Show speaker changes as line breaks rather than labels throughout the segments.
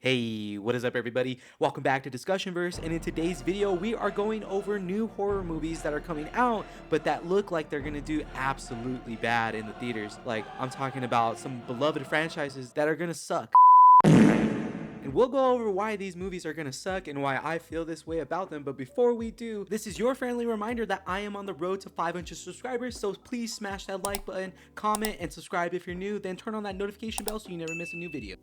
Hey, what is up everybody? Welcome back to Discussionverse, and in today's video we are going over new horror movies that are coming out but that look like they're gonna do absolutely bad in the theaters. Like, I'm talking about some beloved franchises that are gonna suck. And we'll go over why these movies are gonna suck and why I feel this way about them. But before we do, this is your friendly reminder that I am on the road to 500 subscribers, so please smash that like button, comment, and subscribe if you're new, then turn on that notification bell so you never miss a new video.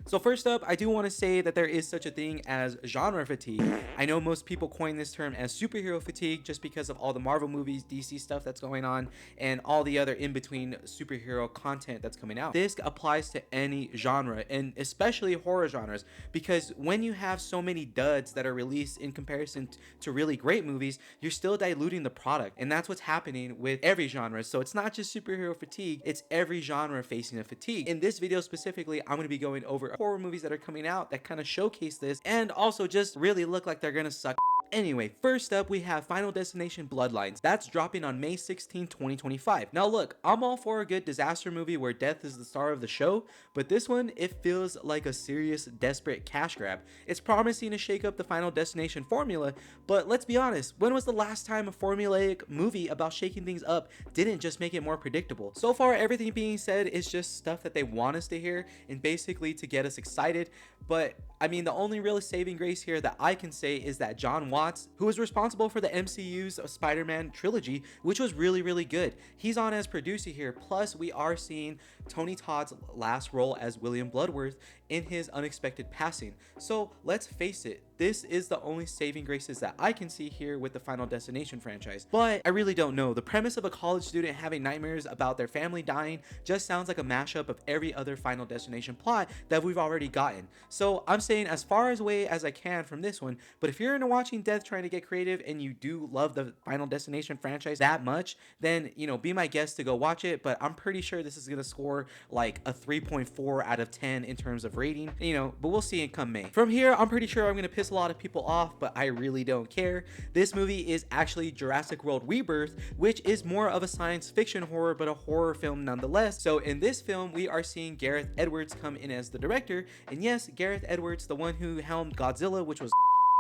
So first up, I do want to say that there is such a thing as genre fatigue. I know most people coin this term as superhero fatigue just because of all the Marvel movies, DC stuff that's going on, and all the other in-between superhero content that's coming out. This applies to any genre, and especially horror genres, because when you have so many duds that are released in comparison to really great movies, you're still diluting the product, and that's what's happening with every genre. So it's not just superhero fatigue, it's every genre facing a fatigue. In this video specifically, I'm going to be going over horror movies that are coming out that kind of showcase this and also just really look like they're gonna suck. Anyway, first up we have Final Destination Bloodlines. That's dropping on May 16, 2025. Now look, I'm all for a good disaster movie where death is the star of the show, but this one, it feels like a serious, desperate cash grab. It's promising to shake up the Final Destination formula, but let's be honest, when was the last time a formulaic movie about shaking things up didn't just make it more predictable? So far, everything being said is just stuff that they want us to hear and basically to get us excited. But I mean, the only real saving grace here that I can say is that John Watts, who is responsible for the MCU's Spider-Man trilogy, which was really good, he's on as producer here. Plus, we are seeing Tony Todd's last role as William Bloodworth in his unexpected passing. So let's face it, this is the only saving graces that I can see here with the Final Destination franchise. But I really don't know. The premise of a college student having nightmares about their family dying just sounds like a mashup of every other Final Destination plot that we've already gotten. So I'm saying as far away as I can from this one, but if you're into watching death trying to get creative and you do love the Final Destination franchise that much, then, you know, be my guest to go watch it. But I'm pretty sure this is gonna score like a 3.4 out of 10 in terms of rating, you know, but we'll see it come May. From here, I'm pretty sure I'm gonna piss a lot of people off, but I really don't care. This movie is actually Jurassic World Rebirth, which is more of a science fiction horror, but a horror film nonetheless. So in this film, we are seeing Gareth Edwards come in as the director, and yes, Gareth Edwards, the one who helmed Godzilla, which was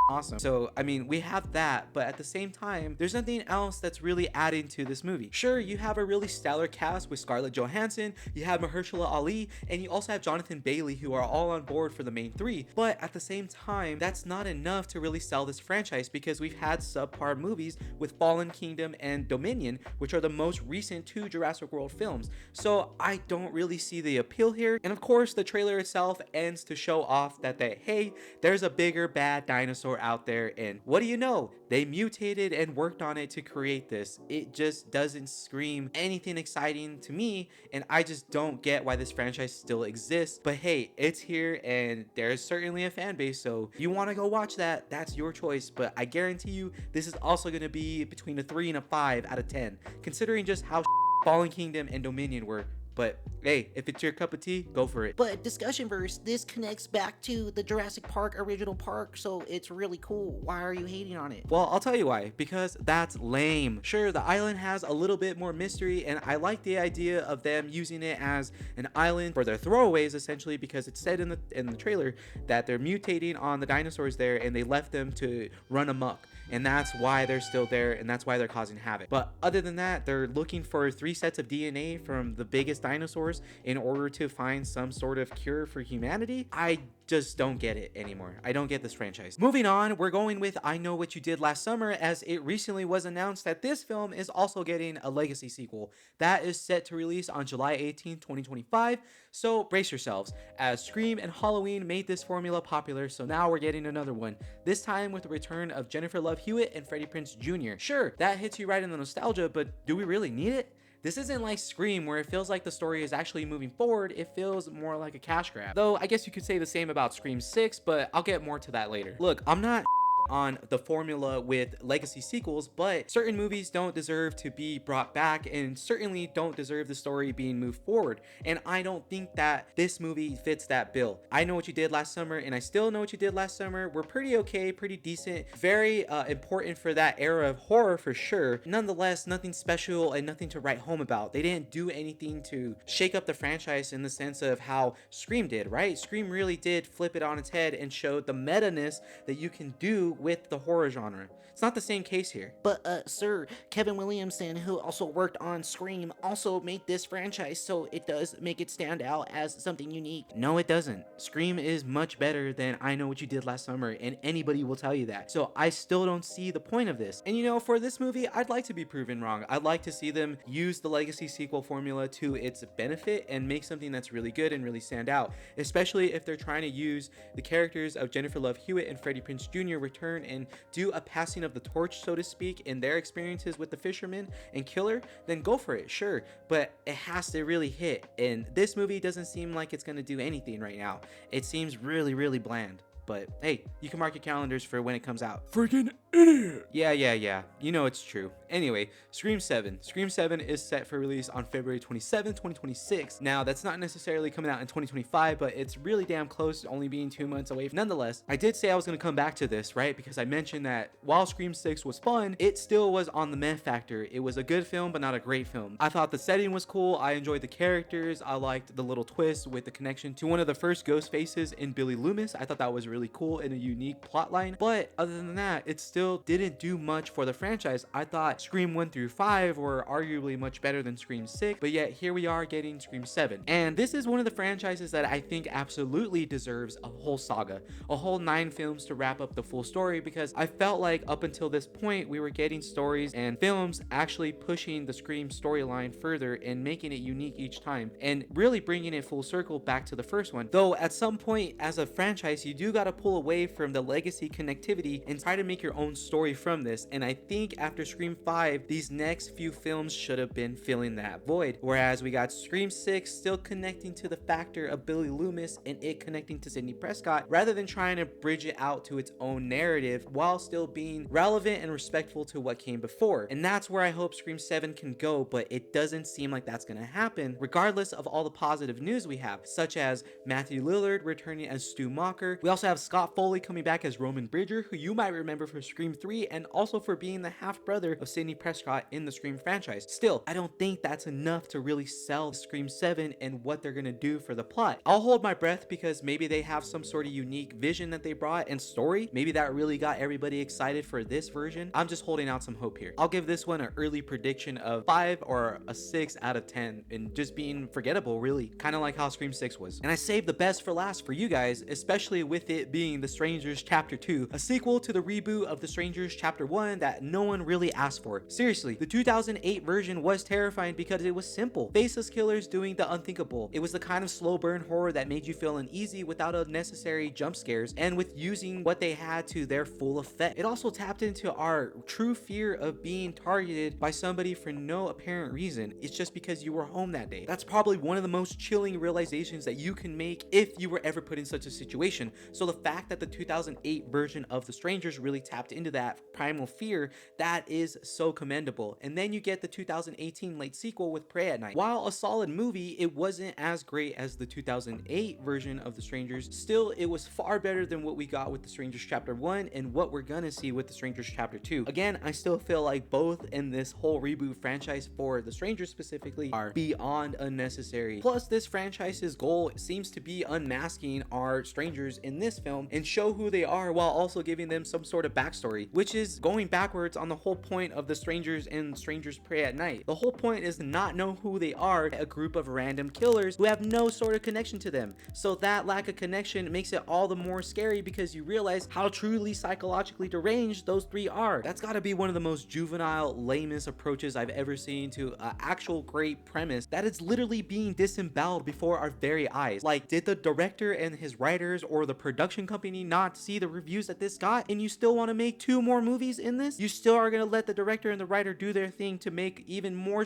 awesome. So I mean, we have that, but at the same time, there's nothing else that's really adding to this movie. Sure, you have a really stellar cast with Scarlett Johansson, you have Mahershala Ali, and you also have Jonathan Bailey, who are all on board for the main three. But at the same time, that's not enough to really sell this franchise, because we've had subpar movies with Fallen Kingdom and Dominion, which are the most recent two Jurassic World films. So I don't really see the appeal here. And of course, the trailer itself ends to show off that hey, there's a bigger bad dinosaur out there, and what do you know, they mutated and worked on it to create this. It just doesn't scream anything exciting to me, and I just don't get why this franchise still exists. But hey, it's here and there's certainly a fan base, so if you want to go watch that, that's your choice. But I guarantee you this is also going to be between a 3 and a 5 out of 10, considering just how Fallen Kingdom and Dominion were. But hey, if it's your cup of tea, go for it.
But Discussionverse, this connects back to the Jurassic Park original park, so it's really cool. Why are you hating on it?
Well, I'll tell you why. Because that's lame. Sure, the island has a little bit more mystery, and I like the idea of them using it as an island for their throwaways, essentially, because it said in the trailer that they're mutating on the dinosaurs there, and they left them to run amok. And that's why they're still there, and that's why they're causing havoc. But other than that, they're looking for 3 sets of DNA from the biggest dinosaurs in order to find some sort of cure for humanity. I just don't get it anymore. I don't get this franchise. Moving on, we're going with I Know What You Did Last Summer, as it recently was announced that this film is also getting a legacy sequel that is set to release on July 18, 2025. So brace yourselves, as Scream and Halloween made this formula popular, so now we're getting another one, this time with the return of Jennifer Love Hewitt and Freddie Prinze Jr. Sure, that hits you right in the nostalgia, but do we really need it? This isn't like Scream, where it feels like the story is actually moving forward. It feels more like a cash grab. Though I guess you could say the same about Scream 6, but I'll get more to that later. Look, I'm not on the formula with legacy sequels, but certain movies don't deserve to be brought back and certainly don't deserve the story being moved forward. And I don't think that this movie fits that bill. I Know What You Did Last Summer and I Still Know What You Did Last Summer were pretty okay, pretty decent, very important for that era of horror for sure. Nonetheless, nothing special and nothing to write home about. They didn't do anything to shake up the franchise in the sense of how Scream did, right? Scream really did flip it on its head and showed the meta-ness that you can do with the horror genre. It's not the same case here.
But, sir, Kevin Williamson, who also worked on Scream, also made this franchise, so it does make it stand out as something unique.
No, it doesn't. Scream is much better than I Know What You Did Last Summer, and anybody will tell you that. So I still don't see the point of this. And you know, for this movie, I'd like to be proven wrong. I'd like to see them use the legacy sequel formula to its benefit and make something that's really good and really stand out, especially if they're trying to use the characters of Jennifer Love Hewitt and Freddie Prinze Jr. return and do a passing of the torch, so to speak, in their experiences with the fisherman and killer, then go for it, sure, but it has to really hit. And this movie doesn't seem like it's gonna do anything right now. It seems really bland. But hey, you can mark your calendars for when it comes out. Freaking idiot! Yeah. You know it's true. Anyway, Scream 7. Scream 7 is set for release on February 27, 2026. Now, that's not necessarily coming out in 2025, but it's really damn close, only being 2 months away. Nonetheless, I did say I was going to come back to this, right? Because I mentioned that while Scream 6 was fun, it still was on the meh factor. It was a good film, but not a great film. I thought the setting was cool. I enjoyed the characters. I liked the little twist with the connection to one of the first ghost faces in Billy Loomis. I thought that was really cool and a unique plot line. But other than that, it still didn't do much for the franchise. I thought Scream 1 through 5 were arguably much better than Scream 6, but yet here we are getting Scream 7. And this is one of the franchises that I think absolutely deserves a whole saga, a whole 9 films to wrap up the full story, because I felt like up until this point we were getting stories and films actually pushing the Scream storyline further and making it unique each time and really bringing it full circle back to the first one. Though at some point as a franchise you do got to pull away from the legacy connectivity and try to make your own story from this, and I think after Scream 5 these next few films should have been filling that void, whereas we got Scream 6 still connecting to the factor of Billy Loomis and it connecting to Sidney Prescott rather than trying to bridge it out to its own narrative while still being relevant and respectful to what came before. And that's where I hope Scream 7 can go, but it doesn't seem like that's gonna happen regardless of all the positive news we have, such as Matthew Lillard returning as Stu Macher. We also have Scott Foley coming back as Roman Bridger, who you might remember for Scream 3 and also for being the half-brother of Sidney Prescott in the Scream franchise. Still, I don't think that's enough to really sell Scream 7 and what they're gonna do for the plot. I'll hold my breath because maybe they have some sort of unique vision that they brought and story. Maybe that really got everybody excited for this version. I'm just holding out some hope here. I'll give this one an early prediction of 5 or a 6 out of 10 and just being forgettable, really. Kind of like how Scream 6 was. And I saved the best for last for you guys, especially with it being The Strangers Chapter 2, a sequel to the reboot of The Strangers Chapter 1 that no one really asked for. Seriously, the 2008 version was terrifying because it was simple. Faceless killers doing the unthinkable. It was the kind of slow burn horror that made you feel uneasy without unnecessary jump scares and with using what they had to their full effect. It also tapped into our true fear of being targeted by somebody for no apparent reason. It's just because you were home that day. That's probably one of the most chilling realizations that you can make if you were ever put in such a situation. So the fact that the 2008 version of The Strangers really tapped into that primal fear, that is so commendable. And then you get the 2018 late sequel with Prey at Night. While a solid movie, it wasn't as great as the 2008 version of The Strangers. Still, it was far better than what we got with The Strangers Chapter 1 and what we're gonna see with The Strangers Chapter 2. Again, I still feel like both in this whole reboot franchise for The Strangers specifically are beyond unnecessary. Plus, this franchise's goal seems to be unmasking our strangers in this film and show who they are while also giving them some sort of backstory, which is going backwards on the whole point of The Strangers and Strangers Prey at Night. The whole point is to not know who they are, a group of random killers who have no sort of connection to them. So that lack of connection makes it all the more scary because you realize how truly psychologically deranged those three are. That's gotta be one of the most juvenile, lamest approaches I've ever seen to an actual great premise that is literally being disemboweled before our very eyes. Like, did the director and his writers or the production company not see the reviews that this got, and you still want to make 2 more movies in this? You still are gonna let the director and the writer do their thing to make even more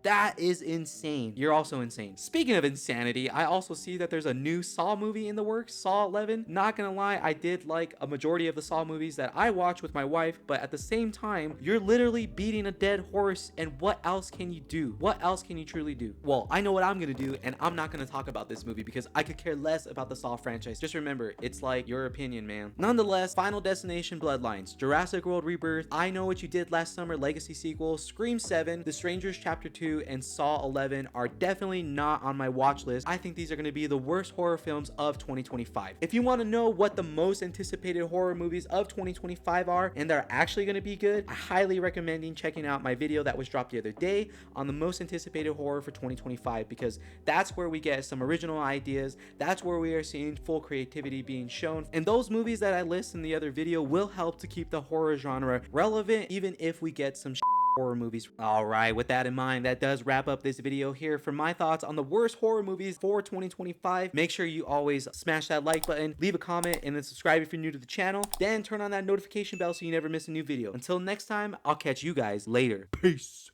That is insane. You're also insane. Speaking of insanity, I also see that there's a new Saw movie in the works, Saw 11. Not gonna lie, I did like a majority of the Saw movies that I watch with my wife, but at the same time, you're literally beating a dead horse, and what else can you do? What else can you truly do? Well, I know what I'm gonna do, and I'm not gonna talk about this movie because I could care less about the Saw franchise. Just remember, it's like your opinion, man. Nonetheless, Final Destination Bloodlines, Jurassic World Rebirth, I Know What You Did Last Summer Legacy sequel, Scream 7, The Strangers Chapter 2, and Saw 11 are definitely not on my watch list. I think these are going to be the worst horror films of 2025. If you want to know what the most anticipated horror movies of 2025 are, and they're actually going to be good, I highly recommend checking out my video that was dropped the other day on the most anticipated horror for 2025, because that's where we get some original ideas. That's where we are seeing full creativity being shown, and those movies that I list in the other video will help to keep the horror genre relevant, even if we get some horror movies. All right, with that in mind, that does wrap up this video here for my thoughts on the worst horror movies for 2025. Make sure you always smash that like button, leave a comment, and then subscribe if you're new to the channel. Then turn on that notification bell so you never miss a new video. Until next time, I'll catch you guys later. Peace.